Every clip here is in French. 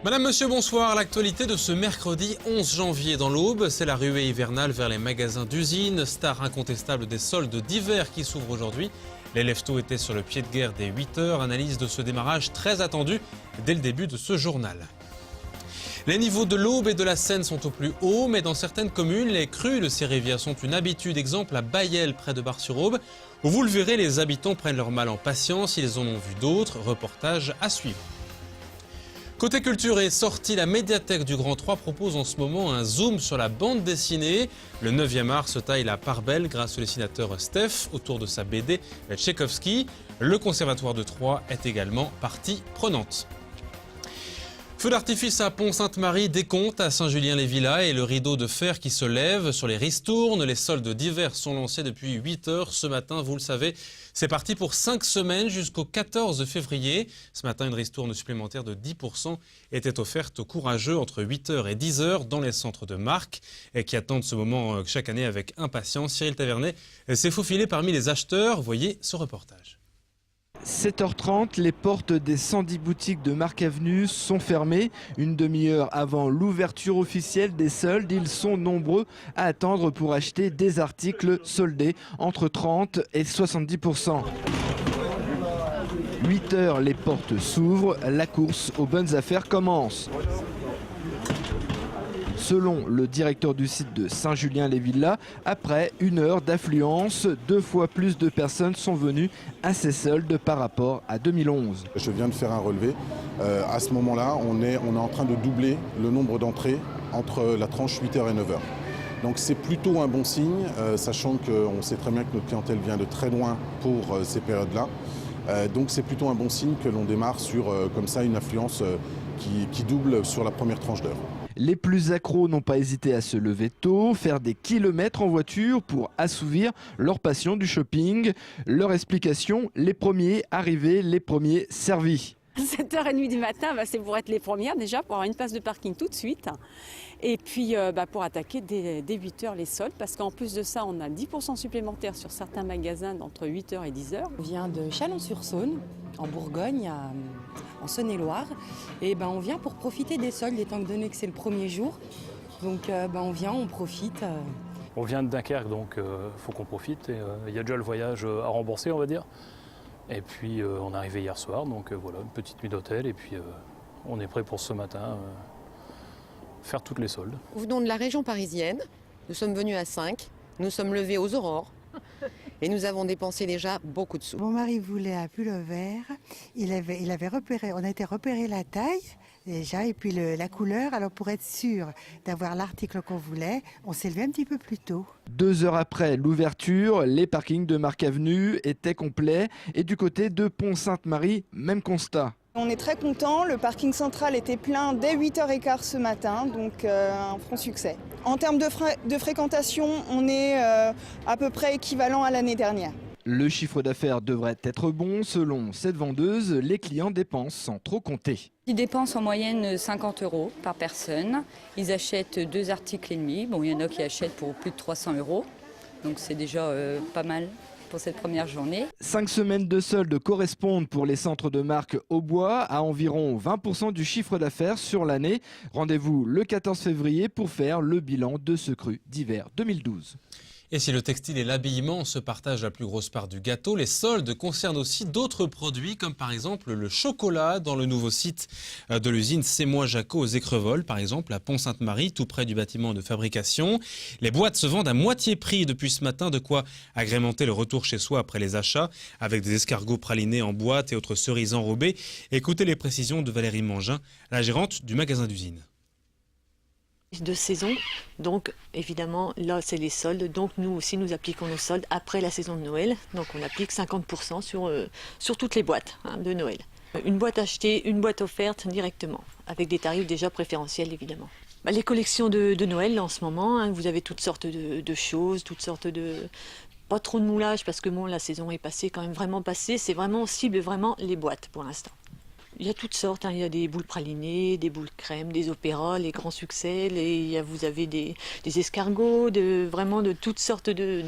Madame, monsieur, bonsoir. L'actualité de ce mercredi 11 janvier dans l'Aube, c'est la ruée hivernale vers les magasins d'usine, star incontestable des soldes d'hiver qui s'ouvrent aujourd'hui. Les lève-tôt étaient sur le pied de guerre dès 8 heures. Analyse de ce démarrage très attendu dès le début de ce journal. Les niveaux de l'Aube et de la Seine sont au plus haut, mais dans certaines communes, les crues de ces rivières sont une habitude. Exemple à Bailleul, près de Bar-sur-Aube, où vous le verrez, les habitants prennent leur mal en patience. Ils en ont vu d'autres. Reportage à suivre. Côté culture et sortie, la médiathèque du Grand 3 propose en ce moment un zoom sur la bande dessinée. Le 9e art se taille la part belle grâce au dessinateur Steph autour de sa BD Tchaïkovski. Le Conservatoire de Troyes est également partie prenante. Feu d'artifice à Pont-Sainte-Marie, décompte à Saint-Julien-les-Villas et le rideau de fer qui se lève sur les ristournes. Les soldes d'hiver sont lancés depuis 8 heures ce matin, vous le savez. C'est parti pour 5 semaines jusqu'au 14 février. Ce matin, une ristourne supplémentaire de 10% était offerte aux courageux entre 8h et 10h dans les centres de marque et qui attendent ce moment chaque année avec impatience. Cyril Tavernet s'est faufilé parmi les acheteurs. Voyez ce reportage. 7h30, les portes des 110 boutiques de Marc Avenue sont fermées. Une demi-heure avant l'ouverture officielle des soldes, ils sont nombreux à attendre pour acheter des articles soldés entre 30 et 70%. 8 heures, les portes s'ouvrent, la course aux bonnes affaires commence. Selon le directeur du site de Saint-Julien-les-Villas, après une heure d'affluence, 2 fois plus de personnes sont venues à ces soldes par rapport à 2011. Je viens de faire un relevé. À ce moment-là, on est en train de doubler le nombre d'entrées entre la tranche 8h et 9h. Donc c'est plutôt un bon signe, sachant qu'on sait très bien que notre clientèle vient de très loin pour ces périodes-là. Donc c'est plutôt un bon signe que l'on démarre sur comme ça une affluence qui double sur la première tranche d'heure. Les plus accros n'ont pas hésité à se lever tôt, faire des kilomètres en voiture pour assouvir leur passion du shopping. Leur explication, les premiers arrivés, les premiers servis. 7h30 du matin, c'est pour être les premières déjà, pour avoir une place de parking tout de suite. Et puis pour attaquer dès 8h les soldes, parce qu'en plus de ça, on a 10% supplémentaires sur certains magasins d'entre 8h et 10h. On vient de Chalon-sur-Saône, en Bourgogne, en Saône-et-Loire. Et on vient pour profiter des soldes, étant donné que c'est le premier jour. Donc on vient, on profite. On vient de Dunkerque, donc il faut qu'on profite. Il y a déjà le voyage à rembourser, on va dire. Et puis on est arrivé hier soir, donc voilà, une petite nuit d'hôtel. Et puis on est prêt pour ce matin faire toutes les soldes. Nous venons de la région parisienne, nous sommes venus à 5, nous sommes levés aux aurores et nous avons dépensé déjà beaucoup de sous. Mon mari voulait un pull vert, il avait repéré, on a été repérer la taille déjà et puis la couleur. Alors pour être sûr d'avoir l'article qu'on voulait, on s'est levé un petit peu plus tôt. 2 heures après l'ouverture, les parkings de Marc Avenue étaient complets et du côté de Pont-Sainte-Marie, même constat. On est très content, le parking central était plein dès 8h15 ce matin, donc un franc succès. En termes de fréquentation, on est à peu près équivalent à l'année dernière. Le chiffre d'affaires devrait être bon. Selon cette vendeuse, les clients dépensent sans trop compter. Ils dépensent en moyenne 50 € par personne. Ils achètent 2 articles et demi. Bon, il y en a qui achètent pour plus de 300 €. Donc c'est déjà pas mal pour cette première journée. 5 semaines de soldes correspondent pour les centres de marque Aubois à environ 20% du chiffre d'affaires sur l'année. Rendez-vous le 14 février pour faire le bilan de ce cru d'hiver 2012. Et si le textile et l'habillement se partagent la plus grosse part du gâteau, les soldes concernent aussi d'autres produits, comme par exemple le chocolat dans le nouveau site de l'usine C'est Moi Jaco aux Écrevols, par exemple à Pont-Sainte-Marie, tout près du bâtiment de fabrication. Les boîtes se vendent à moitié prix depuis ce matin, de quoi agrémenter le retour chez soi après les achats, avec des escargots pralinés en boîte et autres cerises enrobées. Écoutez les précisions de Valérie Mangin, la gérante du magasin d'usine. De saison, donc évidemment là c'est les soldes, donc nous aussi nous appliquons nos soldes après la saison de Noël, donc on applique 50% sur toutes les boîtes de Noël. Une boîte achetée, une boîte offerte directement, avec des tarifs déjà préférentiels évidemment. Les collections de Noël là, en ce moment, vous avez toutes sortes de choses, toutes sortes de... Pas trop de moulage parce que bon, la saison est passée, quand même vraiment passée, c'est vraiment, on cible vraiment les boîtes pour l'instant. Il y a toutes sortes, il y a des boules pralinées, des boules crème, des opéras, les grands succès, vous avez des escargots, vraiment de toutes sortes de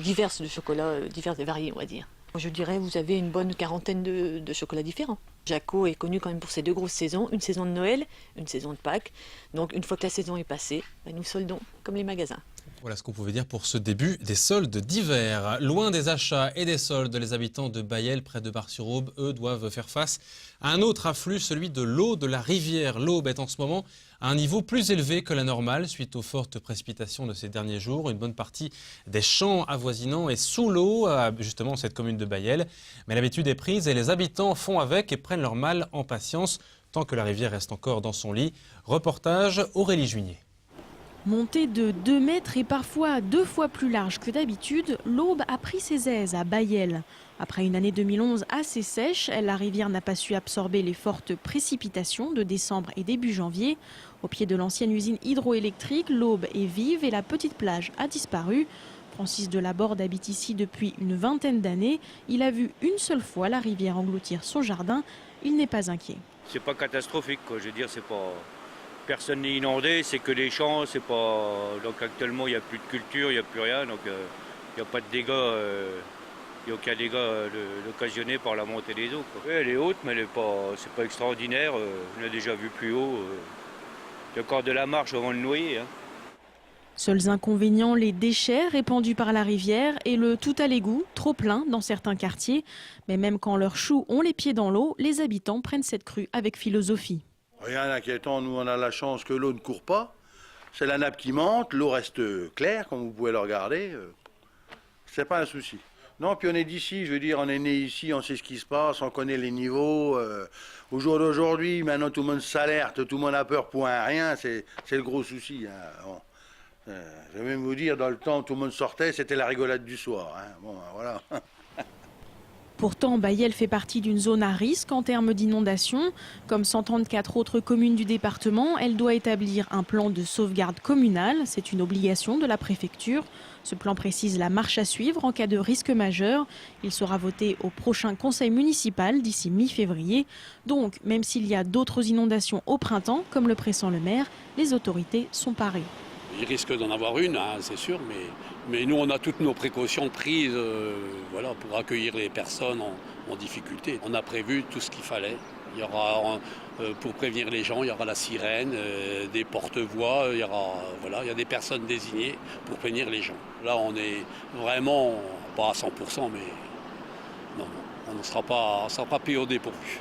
chocolats, divers et variés on va dire. Je dirais vous avez une bonne quarantaine de chocolats différents. Jacot est connu quand même pour ses 2 grosses saisons, une saison de Noël, une saison de Pâques. Donc une fois que la saison est passée, nous soldons comme les magasins. Voilà ce qu'on pouvait dire pour ce début des soldes d'hiver. Loin des achats et des soldes, les habitants de Bailleul, près de Bar-sur-Aube, eux, doivent faire face à un autre afflux, celui de l'eau de la rivière. L'Aube est en ce moment à un niveau plus élevé que la normale suite aux fortes précipitations de ces derniers jours. Une bonne partie des champs avoisinants est sous l'eau, justement cette commune de Bailleul. Mais l'habitude est prise et les habitants font avec et prennent leur mal en patience tant que la rivière reste encore dans son lit. Reportage Aurélie Juigné. Montée de 2 mètres et parfois 2 fois plus large que d'habitude, l'Aube a pris ses aises à Bailleul. Après une année 2011 assez sèche, la rivière n'a pas su absorber les fortes précipitations de décembre et début janvier. Au pied de l'ancienne usine hydroélectrique, l'Aube est vive et la petite plage a disparu. Francis Delaborde habite ici depuis une vingtaine d'années. Il a vu une seule fois la rivière engloutir son jardin. Il n'est pas inquiet. C'est pas catastrophique, quoi. Je veux dire, c'est pas... Personne n'est inondé, c'est que les champs, c'est pas... Donc actuellement, il n'y a plus de culture, il n'y a plus rien, donc il n'y a pas de dégâts, il n'y a aucun dégât occasionné par la montée des eaux, quoi. Oui, elle est haute, mais c'est pas extraordinaire, on a déjà vu plus haut. Il y a encore de la marche avant de noyer, hein. Seuls inconvénients, les déchets répandus par la rivière et le tout à l'égout, trop plein dans certains quartiers. Mais même quand leurs choux ont les pieds dans l'eau, les habitants prennent cette crue avec philosophie. Rien d'inquiétant, nous on a la chance que l'eau ne court pas. C'est la nappe qui monte, l'eau reste claire, comme vous pouvez le regarder. C'est pas un souci. Non, puis on est d'ici, je veux dire, on est né ici, on sait ce qui se passe, on connaît les niveaux. Au jour d'aujourd'hui, maintenant tout le monde s'alerte, tout le monde a peur pour un rien, c'est le gros souci. Hein. Bon. Je vais même vous dire, dans le temps où tout le monde sortait, c'était la rigolade du soir. Hein. Bon, voilà. Pourtant, Bailleul fait partie d'une zone à risque en termes d'inondation. Comme 134 autres communes du département, elle doit établir un plan de sauvegarde communal. C'est une obligation de la préfecture. Ce plan précise la marche à suivre en cas de risque majeur. Il sera voté au prochain conseil municipal d'ici mi-février. Donc, même s'il y a d'autres inondations au printemps, comme le pressent le maire, les autorités sont parées. Il risque d'en avoir une, hein, c'est sûr, mais nous, on a toutes nos précautions prises voilà, pour accueillir les personnes en difficulté. On a prévu tout ce qu'il fallait. Il y aura, pour prévenir les gens, il y aura la sirène, des porte-voix, il y a des personnes désignées pour prévenir les gens. Là, on est vraiment, pas à 100%, mais non, on ne sera pas pris au dépourvu.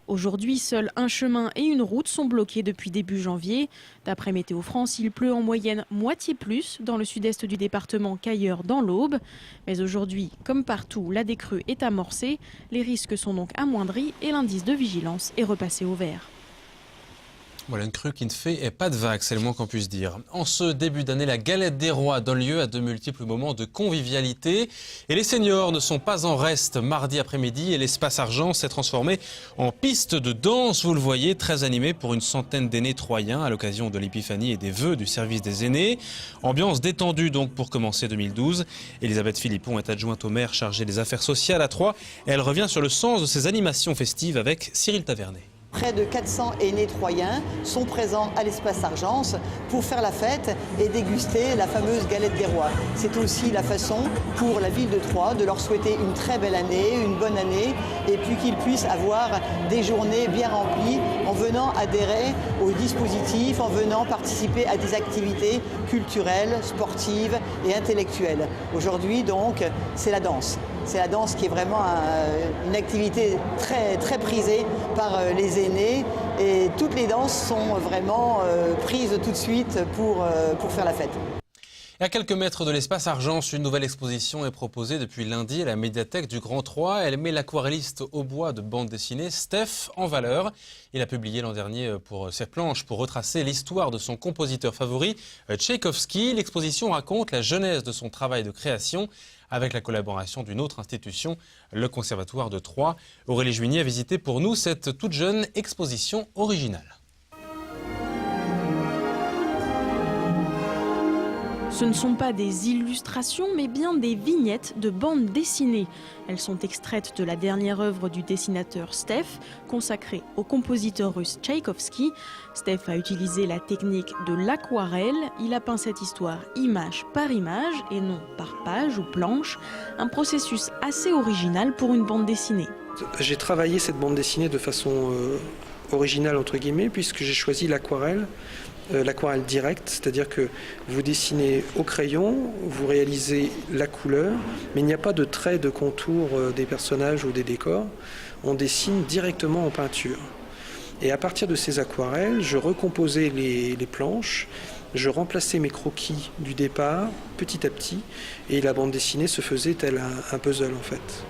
Aujourd'hui, seuls un chemin et une route sont bloqués depuis début janvier. D'après Météo France, il pleut en moyenne moitié plus dans le sud-est du département qu'ailleurs dans l'Aube. Mais aujourd'hui, comme partout, la décrue est amorcée. Les risques sont donc amoindris et l'indice de vigilance est repassé au vert. Voilà une crue qui ne fait pas de vagues, c'est le moins qu'on puisse dire. En ce début d'année, la galette des rois donne lieu à de multiples moments de convivialité. Et les seniors ne sont pas en reste. Mardi après-midi, et l'espace argent s'est transformé en piste de danse. Vous le voyez, très animé pour une centaine d'aînés troyens à l'occasion de l'épiphanie et des vœux du service des aînés. Ambiance détendue donc pour commencer 2012. Elisabeth Philippon est adjointe au maire chargée des affaires sociales à Troyes. Et elle revient sur le sens de ces animations festives avec Cyril Tavernet. Près de 400 aînés troyens sont présents à l'espace Argence pour faire la fête et déguster la fameuse galette des rois. C'est aussi la façon pour la ville de Troyes de leur souhaiter une très belle année, une bonne année, et puis qu'ils puissent avoir des journées bien remplies en venant adhérer au dispositif, en venant participer à des activités culturelles, sportives et intellectuelles. Aujourd'hui donc, c'est la danse. C'est la danse qui est vraiment une activité très, très prisée par les aînés et toutes les danses sont vraiment prises tout de suite pour faire la fête. Et à quelques mètres de l'espace Argence, une nouvelle exposition est proposée depuis lundi à la médiathèque du Grand Troyes. Elle met l'aquarelliste au bois de bande dessinée Steph en valeur. Il a publié l'an dernier pour ses planches pour retracer l'histoire de son compositeur favori, Tchaïkovski. L'exposition raconte la genèse de son travail de création avec la collaboration d'une autre institution, le Conservatoire de Troyes. Aurélie Juigné a visité pour nous cette toute jeune exposition originale. Ce ne sont pas des illustrations, mais bien des vignettes de bandes dessinées. Elles sont extraites de la dernière œuvre du dessinateur Stef, consacrée au compositeur russe Tchaïkovski. Stef a utilisé la technique de l'aquarelle. Il a peint cette histoire image par image et non par page ou planche. Un processus assez original pour une bande dessinée. J'ai travaillé cette bande dessinée de façon originale entre guillemets, puisque j'ai choisi l'aquarelle. L'aquarelle directe, c'est-à-dire que vous dessinez au crayon, vous réalisez la couleur, mais il n'y a pas de traits de contour des personnages ou des décors. On dessine directement en peinture. Et à partir de ces aquarelles, je recomposais les planches, je remplaçais mes croquis du départ petit à petit, et la bande dessinée se faisait tel un puzzle en fait.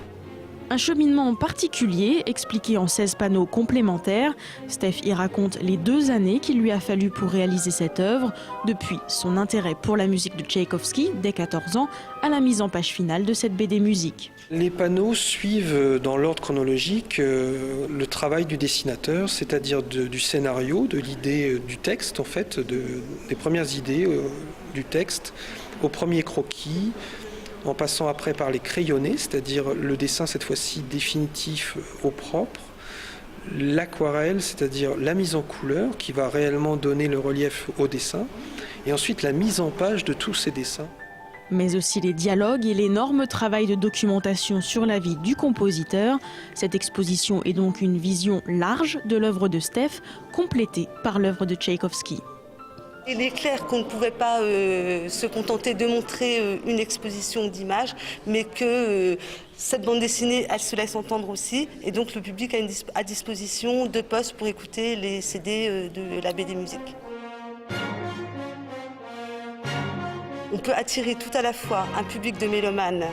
Un cheminement particulier, expliqué en 16 panneaux complémentaires. Stef y raconte les 2 années qu'il lui a fallu pour réaliser cette œuvre, depuis son intérêt pour la musique de Tchaïkovski, dès 14 ans, à la mise en page finale de cette BD musique. Les panneaux suivent dans l'ordre chronologique le travail du dessinateur, c'est-à-dire du scénario, de l'idée du texte en fait, des premières idées du texte, au premier croquis, en passant après par les crayonnés, c'est-à-dire le dessin cette fois-ci définitif au propre, l'aquarelle, c'est-à-dire la mise en couleur qui va réellement donner le relief au dessin, et ensuite la mise en page de tous ces dessins. Mais aussi les dialogues et l'énorme travail de documentation sur la vie du compositeur. Cette exposition est donc une vision large de l'œuvre de Stef, complétée par l'œuvre de Tchaïkovski. Il est clair qu'on ne pouvait pas se contenter de montrer une exposition d'images, mais que cette bande dessinée, elle se laisse entendre aussi. Et donc le public a à disposition 2 postes pour écouter les CD de la BD musique. On peut attirer tout à la fois un public de mélomanes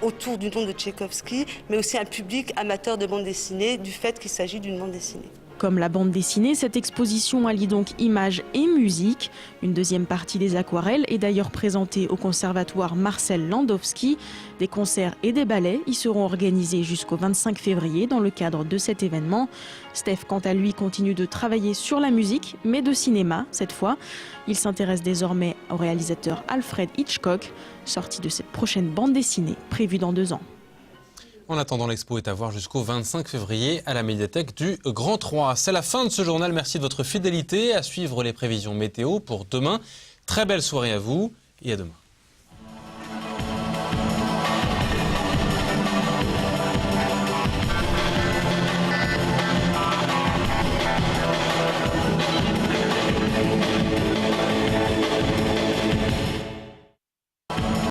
autour du nom de Tchaïkovski, mais aussi un public amateur de bande dessinée du fait qu'il s'agit d'une bande dessinée. Comme la bande dessinée, cette exposition allie donc images et musique. Une deuxième partie des aquarelles est d'ailleurs présentée au conservatoire Marcel Landowski. Des concerts et des ballets y seront organisés jusqu'au 25 février dans le cadre de cet événement. Stef, quant à lui, continue de travailler sur la musique, mais de cinéma cette fois. Il s'intéresse désormais au réalisateur Alfred Hitchcock, sorti de cette prochaine bande dessinée prévue dans 2 ans. En attendant, l'expo est à voir jusqu'au 25 février à la médiathèque du Grand 3. C'est la fin de ce journal. Merci de votre fidélité. À suivre les prévisions météo pour demain. Très belle soirée à vous et à demain.